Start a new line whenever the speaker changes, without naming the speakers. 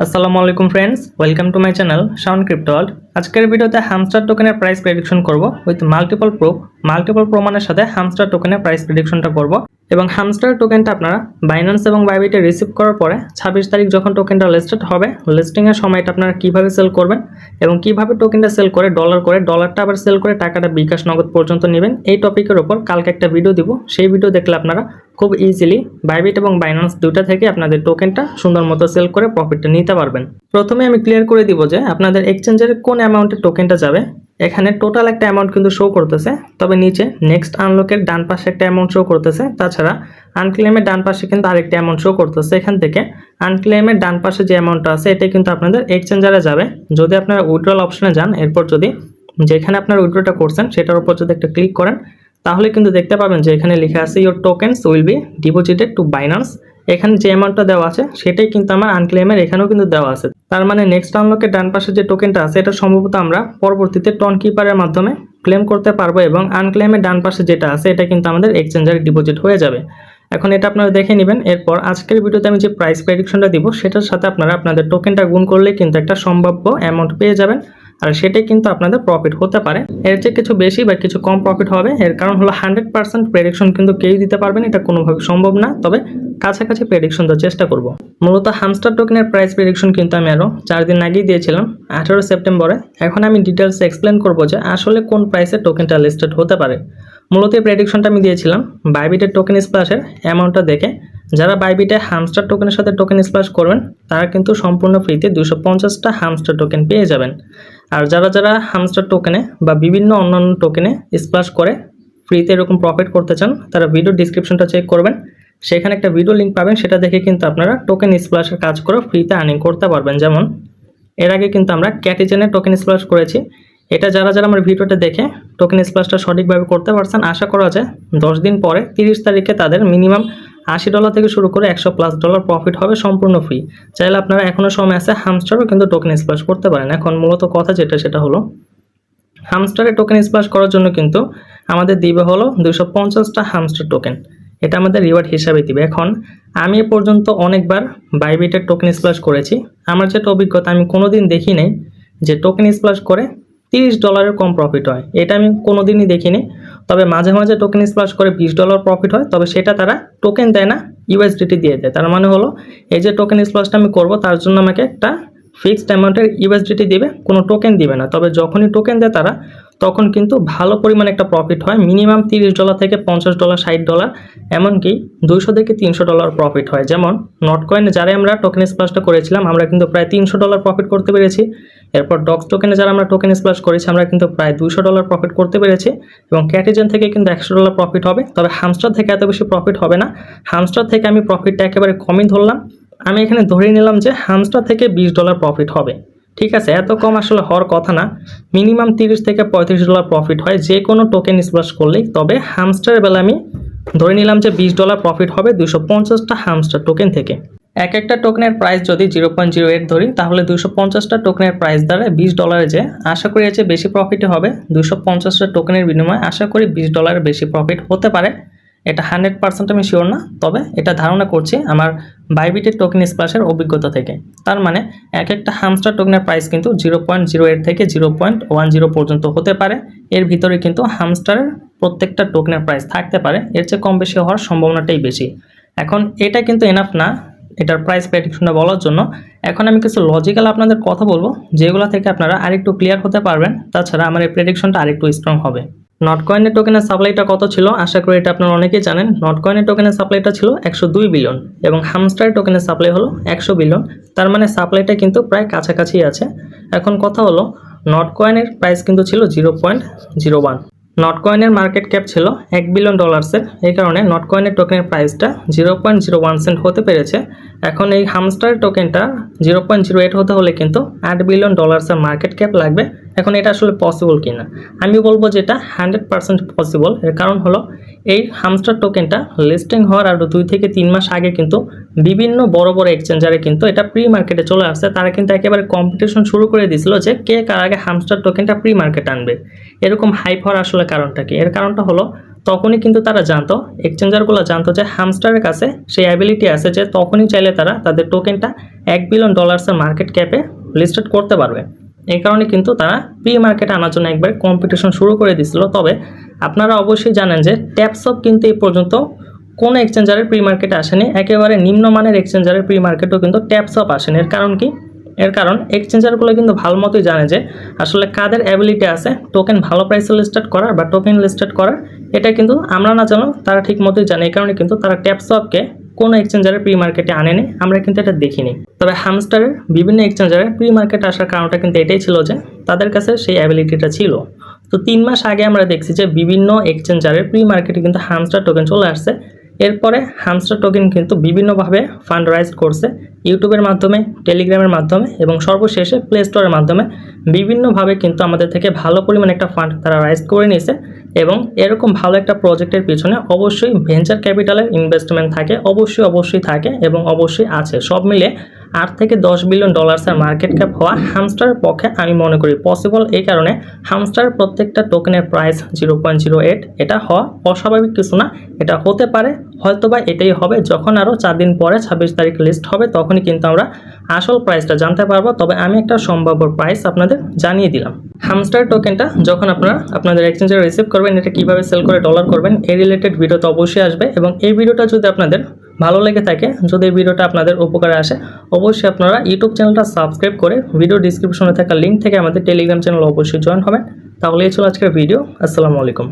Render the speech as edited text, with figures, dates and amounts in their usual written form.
আসসালামু আলাইকুম friends, welcome to my channel Shaon crypto world. আজকের ভিডিওতে হামস্টার টোকেনের প্রাইস প্রেডিকশন করব উইথ মাল্টিপল প্রমাণের সাথে হামস্টার টোকেনের প্রাইস প্রেডিকশনটা করব। এবং হামস্টার টোকেনটা আপনারা বাইন্যান্স এবং বাইবিটে রিসিভ করার পরে 26 তারিখ যখন টোকেনটা লিস্টেড হবে, লিস্টিংয়ের সময়টা আপনারা কীভাবে সেল করবেন এবং কীভাবে টোকেনটা সেল করে ডলারটা আবার সেল করে টাকাটা বিকাশ নগদ পর্যন্ত নেবেন, এই টপিকের ওপর কালকে একটা ভিডিও দিব। সেই ভিডিও দেখলে আপনারা খুব ইজিলি বাইবিট এবং বাইন্যান্স দুটা থেকে আপনাদের টোকেনটা সুন্দর মতো সেল করে প্রফিটটা নিতে পারবেন। প্রথমে আমি ক্লিয়ার করে দিব যে আপনাদের এক্সচেঞ্জের কোন অ্যামাউন্টের টোকেনটা যাবে। এখানে টোটাল একটা অ্যামাউন্ট কিন্তু শো করতেছে, তবে নিচে নেক্সট আনলকের ডান পাশে একটা অ্যামাউন্ট শো করতেছে, তাছাড়া আনক্লেমের ডান পাশে কিন্তু আরেকটা অ্যামাউন্ট শো করতেছে। এখান থেকে আনক্লেমের ডান পাশে যে অ্যামাউন্টটা আছে এটা কিন্তু আপনাদের এক্সচেঞ্জারে যাবে। যদি আপনারা উইথড্রল অপশনে যান, এরপর যদি যেখানে আপনারা উইথড্রটা করছেন সেটার উপর যদি একটা ক্লিক করেন, তাহলে কিন্তু দেখতে পাবেন যে এখানে লেখা আছে your tokens will be deposited two Binance. এখানে যে অ্যামাউন্টটা দেওয়া আছে সেটাই কিন্তু আমার আনক্লেমের এখানেও কিন্তু দেওয়া আছে। তার মানে নেক্সট আনলকের ডান পাশে যে টোকেনটা আছে এটা সম্ভবত আমরা পরবর্তীতে টন কিপারের মাধ্যমে ক্লেম করতে পারবো, এবং আনক্লেমের ডান পাশে যেটা আছে এটা কিন্তু আমাদের এক্সচেঞ্জারে ডিপোজিট হয়ে যাবে। এখন এটা আপনারা দেখে নেবেন। এরপর আজকের ভিডিওতে আমি যে প্রাইস প্রেডিকশনটা দিব সেটার সাথে আপনারা আপনাদের টোকেনটা গুণ করলে কিন্তু একটা সম্ভাব্য অ্যামাউন্ট পেয়ে যাবেন, আর সেটাই কিন্তু আপনাদের প্রফিট হতে পারে। এর চেয়ে কিছু বেশি বা কিছু কম প্রফিট হবে। এর কারণ হলো 100% প্রেডিকশন কিন্তু কেউই দিতে পারবেন, এটা কোনোভাবে সম্ভব না, তবে কাছাকাছি প্রেডিকশন দেওয়ার চেষ্টা করব। মূলত হামস্টার টোকেনের প্রাইস প্রেডিকশন কিন্তু আমি আরও 4 দিন আগেই দিয়েছিলাম, 18 সেপ্টেম্বরে। এখন আমি ডিটেলসে এক্সপ্লেন করব যে আসলে কোন প্রাইসে টোকেনটা লিস্টেড হতে পারে। মূলত এই প্রেডিকশনটা আমি দিয়েছিলাম বাইবিটের টোকেন স্প্ল্যাশের অ্যামাউন্টটা দেখে। যারা বাইবিটে হামস্টার টোকেনের সাথে টোকেন স্প্ল্যাশ করবেন তারা কিন্তু সম্পূর্ণ ফ্রিতে 250টা হামস্টার টোকেন পেয়ে যাবেন। আর যারা হামস্টার টোকেনে বা বিভিন্ন অন্যান্য টোকেনে স্প্ল্যাশ করে ফ্রিতে এরকম প্রফিট করতে চান, তারা ভিডিও ডিসক্রিপশনটা চেক করবেন, সেখানে একটা ভিডিও লিঙ্ক পাবেন, সেটা দেখে কিন্তু আপনারা টোকেন স্প্ল্যাশের কাজ করে ফ্রিতে আর্নিং করতে পারবেন। যেমন এর আগে কিন্তু আমরা ক্যাটিজেনের টোকেন স্প্ল্যাশ করেছি। এটা যারা আমার ভিডিওটা দেখে টোকেন স্প্ল্যাশটা সঠিকভাবে করতে পারছেন, আশা করা যায় 10 দিন পরে 30 তারিখে তাদের মিনিমাম $80 থেকে শুরু করে $100+ প্রফিট হবে সম্পূর্ণ ফ্রি। চাইলে আপনারা এখনও সময় আছে, হামস্টারও কিন্তু টোকেন স্প্ল্যাশ করতে পারেন। এখন মূলত কথা সেটা হলো হামস্টারে টোকেন স্প্ল্যাশ করার জন্য কিন্তু আমাদের দিবে হলো 250টা হামস্টার টোকেন, এটা আমাদের রিওয়ার্ড হিসাবে দিবে। এখন আমি এ পর্যন্ত অনেকবার বাইবিটের টোকেন স্প্ল্যাশ করেছি, আমার যেটা অভিজ্ঞতা, আমি কোনোদিন দেখি নাই যে টোকেন স্প্ল্যাশ করে $30 কম প্রফিট হয়, এটা আমি কোনোদিনই দেখিনি। তবে মাঝে মাঝে টোকেন স্প্ল্যাশ করে $20 প্রফিট হয়, তবে সেটা তারা টোকেন দেয় না, ইউএসডিটি দিয়ে দেয়। তার মানে হলো এই যে টোকেন স্প্ল্যাশটা আমি করব তার জন্য আমাকে একটা ফিক্সড অ্যামাউন্টের ইউএসডিটি দিবে, কোনো টোকেন দিবে না। তবে যখনই টোকেন দেয় তারা, তখন কিন্তু ভালো পরিমাণে একটা প্রফিট হয়, মিনিমাম $30 থেকে $50, $60, এমনকি $200 থেকে $300 প্রফিট হয়। যেমন নটকয়েনে যারা আমরা টোকেন স্প্ল্যাশটা করেছিলাম, আমরা কিন্তু প্রায় $300 প্রফিট করতে পেরেছি। এরপর ডক্স টোকেনে যারা আমরা টোকেন স্প্ল্যাশ করেছি, আমরা কিন্তু প্রায় $200 প্রফিট করতে পেরেছি, এবং ক্যাটিজেন থেকে কিন্তু $100 প্রফিট হবে। তবে হামস্টার থেকে এত বেশি প্রফিট হবে না, হামস্টার থেকে আমি প্রফিটটা একেবারে কমই ধরলাম। আমি এখানে ধরে নিলাম যে হামস্টার থেকে $20 প্রফিট হবে। ঠিক আছে, এত কম আসলে হওয়ার কথা না, মিনিমাম $30 থেকে $35 প্রফিট হয় যে কোনো টোকেন স্প্ল্যাশ করলেই। তবে হামস্টারের বেলা আমি ধরে নিলাম যে $20 প্রফিট হবে 250টা হামস্টার টোকেন থেকে। এক একটা টোকেনের প্রাইস যদি 0.08 ধরি, তাহলে 250টা টোকেনের প্রাইস দ্বারা $20 যে আশা করি এর চেয়ে বেশি প্রফিট হবে। 250টা টোকেনের বিনিময়ে আশা করি $20 বেশি প্রফিট হতে পারে। এটা 100% আমি শিওর না, তবে এটা ধারণা করছি আমার বাইবিটের টোকেন স্প্ল্যাশের অভিজ্ঞতা থেকে। তার মানে এক একটা হামস্টার টোকেনের প্রাইস কিন্তু 0.08 থেকে 0.10 পর্যন্ত হতে পারে। এর ভিতরে কিন্তু হামস্টারের প্রত্যেকটা টোকেনের প্রাইস থাকতে পারে, এর চেয়ে কম বেশি হওয়ার সম্ভাবনাটাই বেশি। এখন এটা কিন্তু এনাফ না এটার প্রাইস প্রেডিকশনটা বলার জন্য। এখন আমি কিছু লজিক্যাল আপনাদের কথা বলবো, যেগুলো থেকে আপনারা আরেকটু ক্লিয়ার হতে পারবেন, তাছাড়া আমার এই প্রেডিকশনটা আরেকটু স্ট্রং হবে। নটকয়েনের টোকেনের সাপ্লাইটা কত ছিল আশা করি এটা আপনারা অনেকেই জানেন। নটকয়েনের টোকেনের সাপ্লাইটা ছিল 102 বিলিয়ন, এবং হামস্টার টোকেনের সাপ্লাই হলো 100 বিলিয়ন। তার মানে সাপ্লাইটা কিন্তু প্রায় কাছাকাছি আছে। এখন কথা হলো নটকয়েনের প্রাইস কিন্তু ছিল 0.01। নটকয়েনের মার্কেট ক্যাপ ছিল $1 বিলিয়ন, এই কারণে নটকয়েনের টোকেনের প্রাইসটা 0.01 সেন্ট হতে পেরেছে। এখন এই হামস্টার টোকেনটা 0.08 হতে হলে কিন্তু $8 বিলিয়ন মার্কেট ক্যাপ লাগবে। এখন এটা আসলে পসিবল কিনা, আমি বলবো যে এটা 100% পসিবল। এর কারণ হলো এই হামস্টার টোকেনটা লিস্টিং হওয়ার আরও 2 থেকে 3 মাস আগে কিন্তু বিভিন্ন বড় বড় এক্সচেঞ্জারে কিন্তু এটা প্রি মার্কেটে চলে আসছে। তারা কিন্তু একেবারে কম্পিটিশন শুরু করে দিয়েছিল যে কে কার আগে হামস্টার টোকেনটা প্রি মার্কেট আনবে। এরকম হাইপ হওয়ার আসলে কারণটা কি? এর কারণটা হলো তখনই কিন্তু তারা জানতো, এক্সচেঞ্জারগুলো জানতো যে হ্যামস্টারের কাছে সেই অ্যাবিলিটি আছে যে তখনই চাইলে তারা তাদের টোকেনটা $1 বিলিয়ন মার্কেট ক্যাপে লিস্টেড করতে পারবে। এই কারণে কিন্তু তারা প্রি মার্কেটে আনার জন্য একবার কম্পিটিশন শুরু করে দিয়েছিল। তবে আপনারা অবশ্যই জানেন যে ট্যাপসপ কিন্তু এই পর্যন্ত কোনো এক্সচেঞ্জারের প্রি মার্কেটে আসেনি, একেবারে নিম্নমানের এক্সচেঞ্জারের প্রি মার্কেটও কিন্তু ট্যাপসপ আসেনি। এর কারণ কি? এর কারণ এক্সচেঞ্জারগুলো কিন্তু ভালো মতোই জানে যে আসলে কাদের অ্যাবিলিটি আছে টোকেন ভালো প্রাইসে লিস্টেড করার বা টোকেন লিস্টেড করার। এটা কিন্তু আমরা না জানো, তারা ঠিক মতোই জানে। এই কারণে কিন্তু তারা ট্যাপসপকে কোনো এক্সচেঞ্জারের প্রি মার্কেটে আনেনি, আমরা কিন্তু এটা দেখিনি। তবে হ্যামস্টারের বিভিন্ন এক্সচেঞ্জারের প্রি মার্কেটে আসার কারণটা কিন্তু এটাই ছিল যে তাদের কাছে সেই অ্যাবিলিটিটা ছিল। তো 3 মাস আগে আমরা দেখছি যে বিভিন্ন এক্সচেঞ্জারের প্রি মার্কেটে কিন্তু হ্যামস্টার টোকেন চলে আসছে। এরপরে হ্যামস্টার টোকেন কিন্তু বিভিন্নভাবে ফান্ড রাইজ করছে, ইউটিউবের মাধ্যমে, টেলিগ্রামের মাধ্যমে এবং সর্বশেষে প্লে স্টোরের মাধ্যমে বিভিন্নভাবে কিন্তু আমাদের থেকে ভালো পরিমাণে একটা ফান্ড তারা রাইজ করে নিয়েছে। এবং এরকম ভালো একটা প্রজেক্টের পিছনে অবশ্যই ভেঞ্চার ক্যাপিটালের ইনভেস্টমেন্ট থাকে, অবশ্যই থাকে এবং অবশ্যই আছে। সব মিলে 8 থেকে 10 বিলিয়ন ডলার্সের মার্কেট ক্যাপ হওয়া হ্যামস্টারের পক্ষে আমি মনে করি পসিবল। এই কারণে হ্যামস্টারের প্রত্যেকটা টোকেনের প্রাইস 0.08, এটা হওয়া অস্বাভাবিক কিছু না। এটা হতে পারে, হয়তোবা এটাই হবে। যখন আরও 4 দিন পরে 26 তারিখ লিস্ট হবে তখনই কিন্তু আমরা আসল প্রাইসটা জানতে পারবো। তবে আমি একটা সম্ভাব্য প্রাইস আপনাদের জানিয়ে দিলাম। হ্যামস্টার টোকেনটা যখন আপনারা আপনাদের এক্সচেঞ্জে রিসিভ করবেন, এটা কীভাবে সেল করে ডলার করবেন এই রিলেটেড ভিডিও তো অবশ্যই আসবে। এবং এই ভিডিওটা যদি আপনাদের ভালো লেগে থাকে, যদি এই ভিডিওটা আপনাদের উপকারে আসে, অবশ্যই আপনারা ইউটিউব চ্যানেলটা সাবস্ক্রাইব করে ভিডিও ডিসক্রিপশনে থাকা লিঙ্ক থেকে আমাদের টেলিগ্রাম চ্যানেল অবশ্যই জয়েন হবেন। তাহলে এই ছিল আজকের ভিডিও। আসসালামু আলাইকুম।